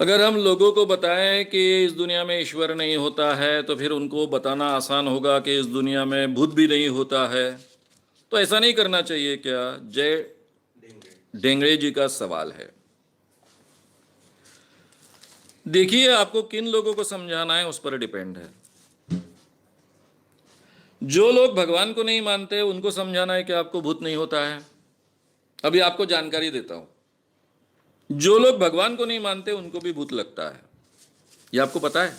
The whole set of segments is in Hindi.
अगर हम लोगों को बताएं कि इस दुनिया में ईश्वर नहीं होता है तो फिर उनको बताना आसान होगा कि इस दुनिया में भूत भी नहीं होता है। तो ऐसा नहीं करना चाहिए क्या? जय डेंगड़े जी का सवाल है। देखिए, आपको किन लोगों को समझाना है उस पर डिपेंड है। जो लोग भगवान को नहीं मानते उनको समझाना है कि आपको भूत नहीं होता है। अभी आपको जानकारी देता हूं, जो लोग भगवान को नहीं मानते उनको भी भूत लगता है। ये आपको पता है?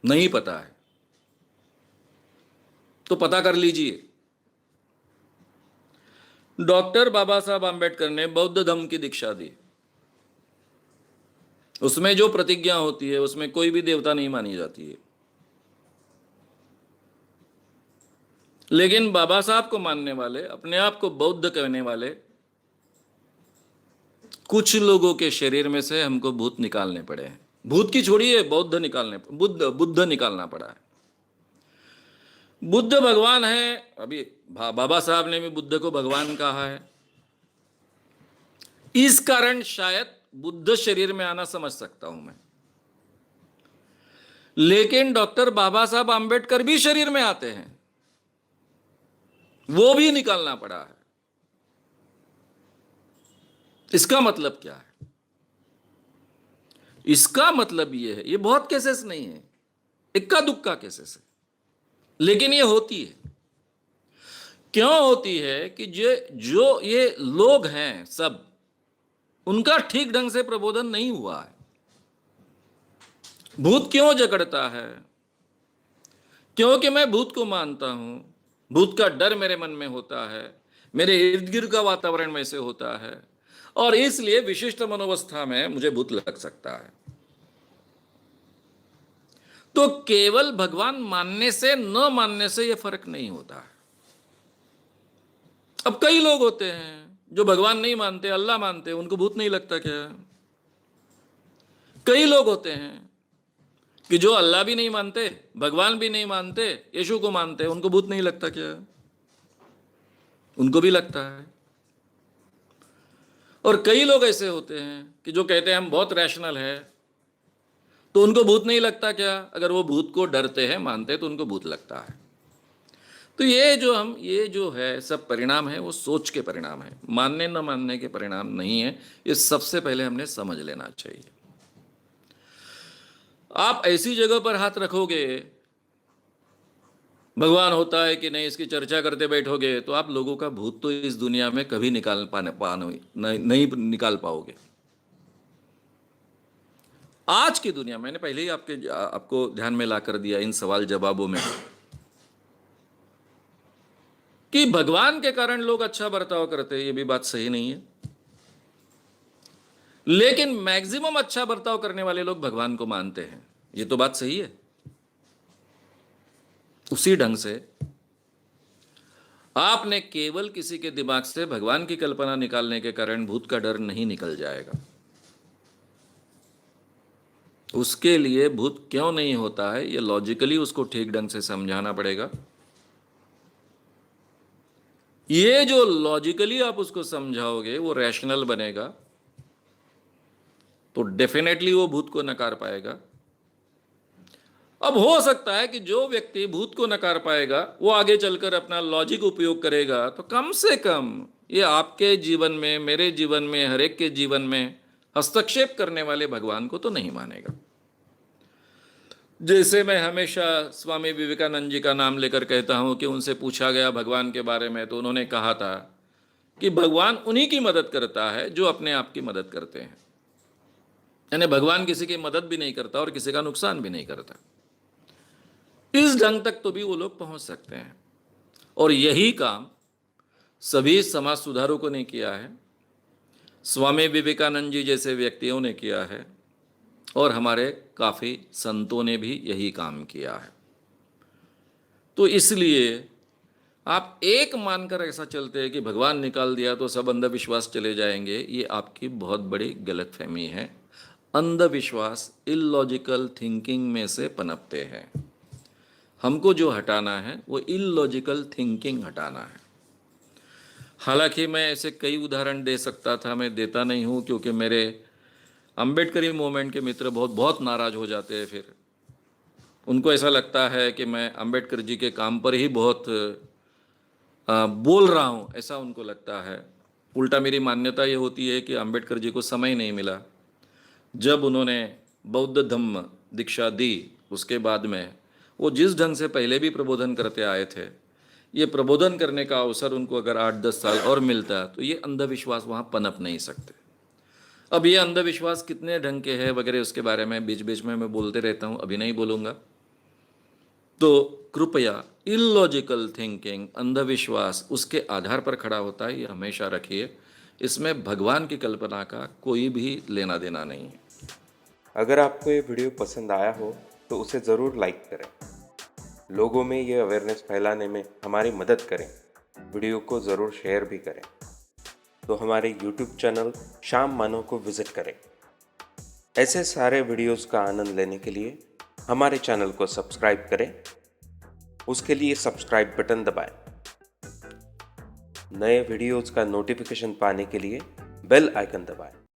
नहीं पता है तो पता कर लीजिए। डॉक्टर बाबा साहब आंबेडकर ने बौद्ध धर्म की दीक्षा दी। उसमें जो प्रतिज्ञा होती है उसमें कोई भी देवता नहीं मानी जाती है। लेकिन बाबा साहब को मानने वाले, अपने आप को बौद्ध कहने वाले कुछ लोगों के शरीर में से हमको भूत निकालने पड़े हैं। भूत की छोड़िए, बुद्ध निकालना पड़ा है। बुद्ध भगवान है। अभी बाबा साहब ने भी बुद्ध को भगवान कहा है। इस कारण शायद बुद्ध शरीर में आना समझ सकता हूं मैं। लेकिन डॉक्टर बाबा साहब आंबेडकर भी शरीर में आते हैं, वो भी निकालना पड़ा है। इसका मतलब क्या है? इसका मतलब ये है, ये बहुत केसेस नहीं है, इक्का दुक्का केसेस है, लेकिन ये होती है। क्यों होती है कि जो ये लोग हैं सब, उनका ठीक ढंग से प्रबोधन नहीं हुआ है। भूत क्यों जकड़ता है? क्योंकि मैं भूत को मानता हूं, भूत का डर मेरे मन में होता है, मेरे इर्द गिर्द का वातावरण वैसे होता है, और इसलिए विशिष्ट मनोवस्था में मुझे भूत लग सकता है। तो केवल भगवान मानने से न मानने से यह फर्क नहीं होता है। अब कई लोग होते हैं जो भगवान नहीं मानते, अल्लाह मानते, उनको भूत नहीं लगता क्या? कई लोग होते हैं कि जो अल्लाह भी नहीं मानते, भगवान भी नहीं मानते, यीशु को मानते, उनको भूत नहीं लगता क्या? उनको भी लगता है। और कई लोग ऐसे होते हैं कि जो कहते हैं हम बहुत रैशनल है, तो उनको भूत नहीं लगता क्या? अगर वो भूत को डरते हैं, मानते हैं, तो उनको भूत लगता है। तो ये जो है सब परिणाम है, वो सोच के परिणाम है, मानने न मानने के परिणाम नहीं है। ये सबसे पहले हमने समझ लेना चाहिए। आप ऐसी जगह पर हाथ रखोगे, भगवान होता है कि नहीं, इसकी चर्चा करते बैठोगे, तो आप लोगों का भूत तो इस दुनिया में कभी नहीं निकाल पाओगे। आज की दुनिया, मैंने पहले ही आपको ध्यान में ला कर दिया इन सवाल जवाबों में, कि भगवान के कारण लोग अच्छा बर्ताव करते हैं, ये भी बात सही नहीं है। लेकिन मैक्सिमम अच्छा बर्ताव करने वाले लोग भगवान को मानते हैं, ये तो बात सही है। उसी ढंग से आपने केवल किसी के दिमाग से भगवान की कल्पना निकालने के कारण भूत का डर नहीं निकल जाएगा। उसके लिए भूत क्यों नहीं होता है, ये लॉजिकली उसको ठीक ढंग से समझाना पड़ेगा। ये जो लॉजिकली आप उसको समझाओगे, वो रैशनल बनेगा, तो डेफिनेटली वो भूत को नकार पाएगा। अब हो सकता है कि जो व्यक्ति भूत को नकार पाएगा वो आगे चलकर अपना लॉजिक उपयोग करेगा, तो कम से कम ये आपके जीवन में, मेरे जीवन में, हर एक के जीवन में हस्तक्षेप करने वाले भगवान को तो नहीं मानेगा। जैसे मैं हमेशा स्वामी विवेकानंद जी का नाम लेकर कहता हूं कि उनसे पूछा गया भगवान के बारे में, तो उन्होंने कहा था कि भगवान उन्हीं की मदद करता है जो अपने आप की मदद करते हैं। यानी भगवान किसी की मदद भी नहीं करता और किसी का नुकसान भी नहीं करता। इस ढंग तक तो भी वो लोग पहुंच सकते हैं, और यही काम सभी समाज सुधारकों ने किया है, स्वामी विवेकानंद जी जैसे व्यक्तियों ने किया है, और हमारे काफ़ी संतों ने भी यही काम किया है। तो इसलिए आप एक मानकर ऐसा चलते हैं कि भगवान निकाल दिया तो सब अंधविश्वास चले जाएंगे, ये आपकी बहुत बड़ी गलतफहमी है। अंधविश्वास इलॉजिकल थिंकिंग में से पनपते हैं। हमको जो हटाना है वो इलॉजिकल थिंकिंग हटाना है। हालांकि मैं ऐसे कई उदाहरण दे सकता था, मैं देता नहीं हूँ क्योंकि मेरे अम्बेडकरी मूवमेंट के मित्र बहुत बहुत नाराज हो जाते हैं। फिर उनको ऐसा लगता है कि मैं अम्बेडकर जी के काम पर ही बहुत बोल रहा हूँ, ऐसा उनको लगता है। उल्टा मेरी मान्यता ये होती है कि अम्बेडकर जी को समय नहीं मिला। जब उन्होंने बौद्ध धम्म दीक्षा दी, उसके बाद में वो जिस ढंग से पहले भी प्रबोधन करते आए थे, ये प्रबोधन करने का अवसर उनको अगर 8-10 साल और मिलता तो ये अंधविश्वास वहाँ पनप नहीं सकते। अब ये अंधविश्वास कितने ढंग के हैं वगैरह उसके बारे में बीच बीच में मैं बोलते रहता हूँ, अभी नहीं बोलूँगा। तो कृपया इलॉजिकल थिंकिंग, अंधविश्वास उसके आधार पर खड़ा होता है, ये हमेशा रखिए। इसमें भगवान की कल्पना का कोई भी लेना देना नहीं है। अगर आपको ये वीडियो पसंद आया हो तो उसे ज़रूर लाइक करें। लोगों में ये अवेयरनेस फैलाने में हमारी मदद करें। वीडियो को ज़रूर शेयर भी करें। तो हमारे YouTube चैनल शाम मानव को विज़िट करें। ऐसे सारे वीडियोस का आनंद लेने के लिए हमारे चैनल को सब्सक्राइब करें। उसके लिए सब्सक्राइब बटन दबाएं। नए वीडियोस का नोटिफिकेशन पाने के लिए बेल आइकन दबाएं।